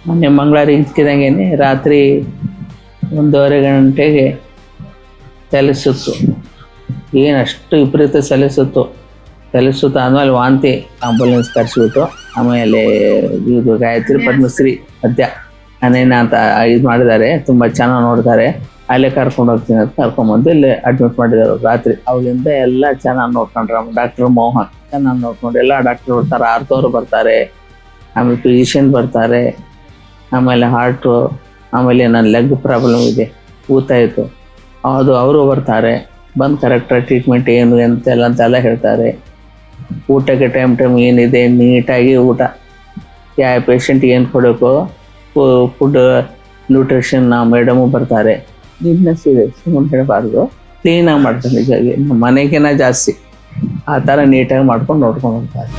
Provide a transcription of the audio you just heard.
ಮೊನ್ನೆ ಮಂಗಳವಾರ ಇದ್ಕಿದಂಗೆ ರಾತ್ರಿ 1:30 ಗಂಟೆಗೆ ತಲೆ ಸುತ್ತು. ಏನಷ್ಟು ವಿಪರೀತ ತಲೆ ಸುತ್ತು ಆದಮೇಲೆ ವಾಂತಿ, ಆಂಬುಲೆನ್ಸ್ ಕರೆಸಿಬಿಟ್ಟು ಆಮೇಲೆ ಇದು ಗಾಯತ್ರಿ ಪದ್ಮಶ್ರೀ ಸದ್ಯ ನಾನೇನ ಅಂತ ಇದು ಮಾಡಿದ್ದಾರೆ, ತುಂಬ ಚೆನ್ನಾಗಿ ನೋಡ್ತಾರೆ, ಅಲ್ಲೇ ಕರ್ಕೊಂಡು ಹೋಗ್ತೀನಿ ಅಂತ ಕರ್ಕೊಂಬಂದು ಇಲ್ಲೇ ಅಡ್ಮಿಟ್ ಮಾಡಿದ್ದಾರೆ ರಾತ್ರಿ. ಅವಾಗಿಂದ ಎಲ್ಲ ಚೆನ್ನಾಗಿ ನೋಡ್ಕೊಂಡ್ರೆ ಡಾಕ್ಟರ್ ಮೋಹನ್ ಚೆನ್ನಾಗಿ ನೋಡ್ಕೊಂಡು, ಎಲ್ಲ ಡಾಕ್ಟರ್ ಬರ್ತಾರೆ, ಆರ್ತೋರು ಬರ್ತಾರೆ, ಆಮೇಲೆ ಫಿಸಿಷಿಯನ್ ಬರ್ತಾರೆ, ಆಮೇಲೆ ಹಾರ್ಟು, ಆಮೇಲೆ ನನ್ನ ಲೆಗ್ ಪ್ರಾಬ್ಲಮ್ ಇದೆ, ಊತ ಇತ್ತು ಅದು ಅವರು ಬರ್ತಾರೆ, ಬಂದು ಕರೆಕ್ಟಾಗಿ ಟ್ರೀಟ್ಮೆಂಟ್ ಏನು ಅಂತೆಲ್ಲ ಹೇಳ್ತಾರೆ. ಊಟಕ್ಕೆ ಟೈಮ್ ಏನಿದೆ ನೀಟಾಗಿ ಊಟ, ಯಾವ ಪೇಷಂಟ್ಗೆ ಏನು ಕೊಡಬೇಕು ಫುಡ್ ನ್ಯೂಟ್ರಿಷನ್ ಮೇಡಮು ಬರ್ತಾರೆ. ನೀಟ್ನೆಸ್ ಇದೆ, ಸುಮ್ಮನೆ ಹೇಳಬಾರ್ದು, ಕ್ಲೀನಾಗಿ ಮಾಡ್ತಾರೆ. ನಿಜವಾಗಿ ನಮ್ಮ ಮನೆಗೇನ ಜಾಸ್ತಿ ಆ ಥರ ನೀಟಾಗಿ ಮಾಡ್ಕೊಂಡು ನೋಡ್ಕೊಂಡು ಹೋಗ್ತಾರೆ.